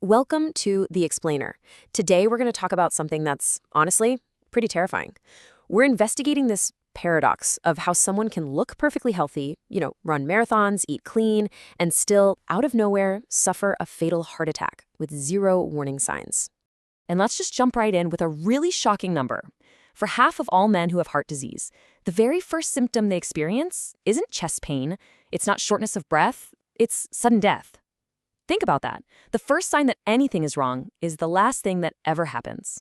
Welcome to The Explainer. Today we're going to talk about something that's, honestly, pretty terrifying. We're investigating this paradox of how someone can look perfectly healthy, run marathons, eat clean, and still, out of nowhere, suffer a fatal heart attack with zero warning signs. And let's just jump right in with a really shocking number. For half of all men who have heart disease, the very first symptom they experience isn't chest pain, it's not shortness of breath, it's sudden death. Think about that. The first sign that anything is wrong is the last thing that ever happens.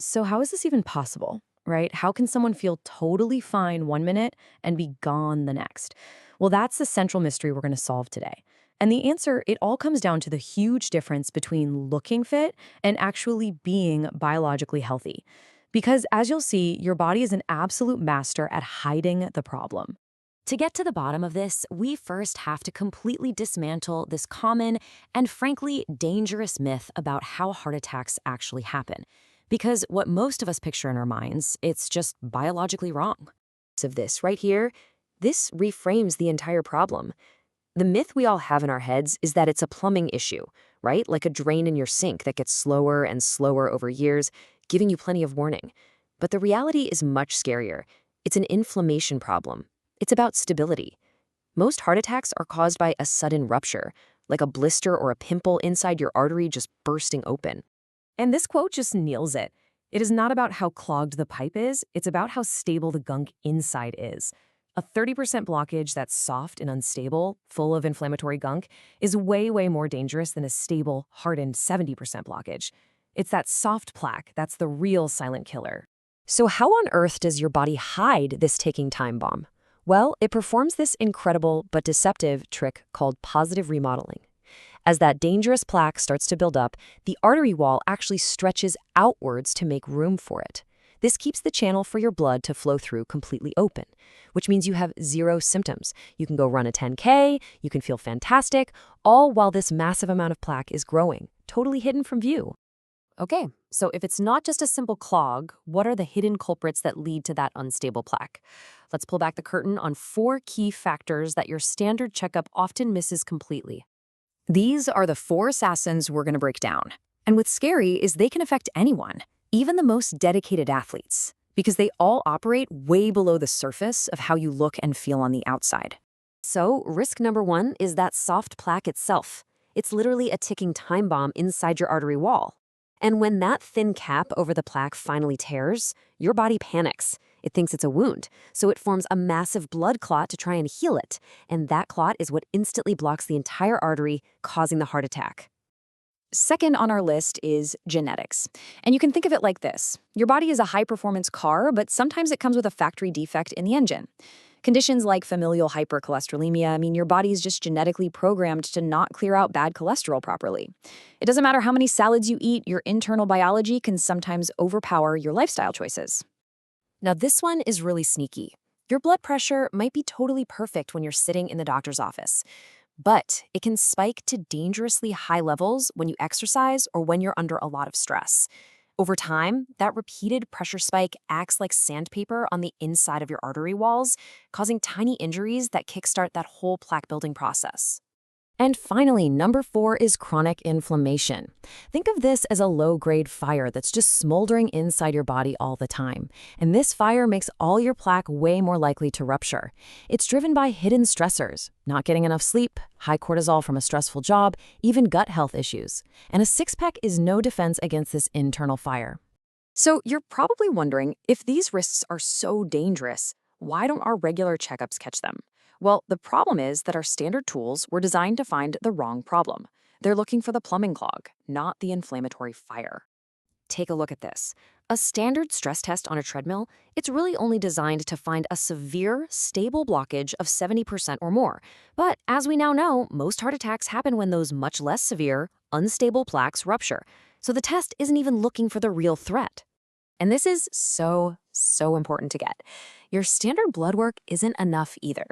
So how is this even possible, right? How can someone feel totally fine 1 minute and be gone the next? Well, that's the central mystery we're going to solve today. And the answer, it all comes down to the huge difference between looking fit and actually being biologically healthy. Because as you'll see, your body is an absolute master at hiding the problem. To get to the bottom of this, we first have to completely dismantle this common and frankly dangerous myth about how heart attacks actually happen. Because what most of us picture in our minds, it's just biologically wrong. Of this right here, this reframes the entire problem. The myth we all have in our heads is that it's a plumbing issue, right? Like a drain in your sink that gets slower and slower over years, giving you plenty of warning. But the reality is much scarier. It's an inflammation problem. It's about stability. Most heart attacks are caused by a sudden rupture, like a blister or a pimple inside your artery just bursting open. And this quote just nails it. It is not about how clogged the pipe is, it's about how stable the gunk inside is. A 30% blockage that's soft and unstable, full of inflammatory gunk, is way, way more dangerous than a stable, hardened 70% blockage. It's that soft plaque that's the real silent killer. So how on earth does your body hide this ticking time bomb? Well, it performs this incredible but deceptive trick called positive remodeling. As that dangerous plaque starts to build up, the artery wall actually stretches outwards to make room for it. This keeps the channel for your blood to flow through completely open, which means you have zero symptoms. You can go run a 10K, you can feel fantastic, all while this massive amount of plaque is growing, totally hidden from view. Okay, so if it's not just a simple clog, what are the hidden culprits that lead to that unstable plaque? Let's pull back the curtain on 4 key factors that your standard checkup often misses completely. These are the 4 assassins we're going to break down. And what's scary is they can affect anyone, even the most dedicated athletes, because they all operate way below the surface of how you look and feel on the outside. So, risk number 1 is that soft plaque itself. It's literally a ticking time bomb inside your artery wall. And when that thin cap over the plaque finally tears, your body panics. It thinks it's a wound, so it forms a massive blood clot to try and heal it. And that clot is what instantly blocks the entire artery, causing the heart attack. Second on our list is genetics. And you can think of it like this. Your body is a high-performance car, but sometimes it comes with a factory defect in the engine. Conditions like familial hypercholesterolemia mean your body is just genetically programmed to not clear out bad cholesterol properly. It doesn't matter how many salads you eat, your internal biology can sometimes overpower your lifestyle choices. Now, this one is really sneaky. Your blood pressure might be totally perfect when you're sitting in the doctor's office, but it can spike to dangerously high levels when you exercise or when you're under a lot of stress. Over time, that repeated pressure spike acts like sandpaper on the inside of your artery walls, causing tiny injuries that kickstart that whole plaque building process. And finally, number 4 is chronic inflammation. Think of this as a low-grade fire that's just smoldering inside your body all the time. And this fire makes all your plaque way more likely to rupture. It's driven by hidden stressors, not getting enough sleep, high cortisol from a stressful job, even gut health issues. And a six-pack is no defense against this internal fire. So you're probably wondering, if these risks are so dangerous, why don't our regular checkups catch them? Well, the problem is that our standard tools were designed to find the wrong problem. They're looking for the plumbing clog, not the inflammatory fire. Take a look at this. A standard stress test on a treadmill, it's really only designed to find a severe, stable blockage of 70% or more. But as we now know, most heart attacks happen when those much less severe, unstable plaques rupture. So the test isn't even looking for the real threat. And this is so important to get. Your standard blood work isn't enough either.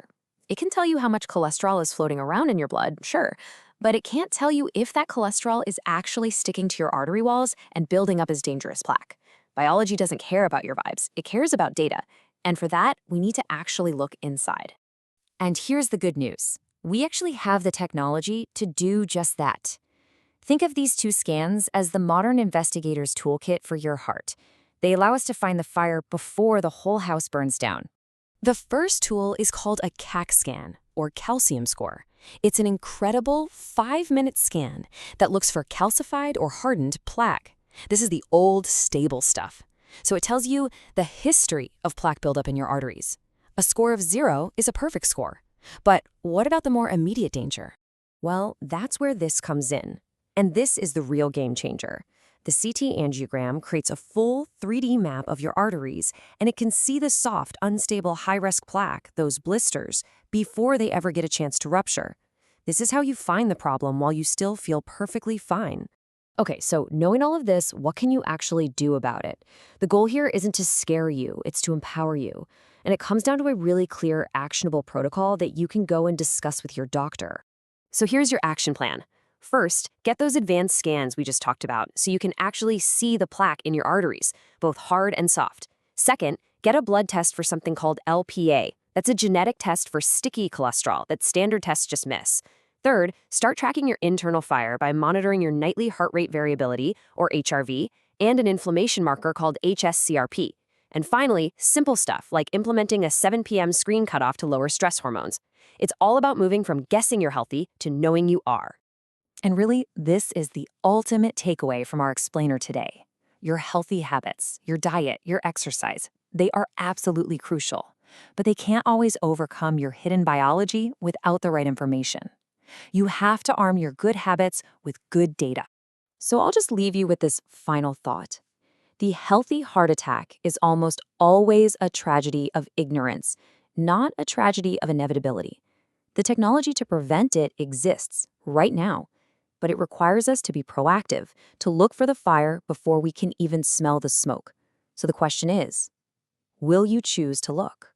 It can tell you how much cholesterol is floating around in your blood, sure, but it can't tell you if that cholesterol is actually sticking to your artery walls and building up as dangerous plaque. Biology doesn't care about your vibes, it cares about data. And for that, we need to actually look inside. And here's the good news. We actually have the technology to do just that. Think of these two scans as the modern investigator's toolkit for your heart. They allow us to find the fire before the whole house burns down. The first tool is called a CAC scan, or calcium score. It's an incredible 5-minute scan that looks for calcified or hardened plaque. This is the old, stable stuff. So it tells you the history of plaque buildup in your arteries. A score of 0 is a perfect score. But what about the more immediate danger? Well, that's where this comes in. And this is the real game changer. The CT angiogram creates a full 3D map of your arteries, and it can see the soft, unstable, high-risk plaque, those blisters, before they ever get a chance to rupture. This is how you find the problem while you still feel perfectly fine. Okay, so knowing all of this, what can you actually do about it? The goal here isn't to scare you, it's to empower you. And it comes down to a really clear, actionable protocol that you can go and discuss with your doctor. So here's your action plan. First, get those advanced scans we just talked about so you can actually see the plaque in your arteries, both hard and soft. Second, get a blood test for something called LPA. That's a genetic test for sticky cholesterol that standard tests just miss. Third, start tracking your internal fire by monitoring your nightly heart rate variability, or HRV, and an inflammation marker called hsCRP. And finally, simple stuff like implementing a 7 p.m. screen cutoff to lower stress hormones. It's all about moving from guessing you're healthy to knowing you are. And really, this is the ultimate takeaway from our explainer today. Your healthy habits, your diet, your exercise, they are absolutely crucial. But they can't always overcome your hidden biology without the right information. You have to arm your good habits with good data. So I'll just leave you with this final thought. The healthy heart attack is almost always a tragedy of ignorance, not a tragedy of inevitability. The technology to prevent it exists right now, but it requires us to be proactive, to look for the fire before we can even smell the smoke. So the question is, will you choose to look?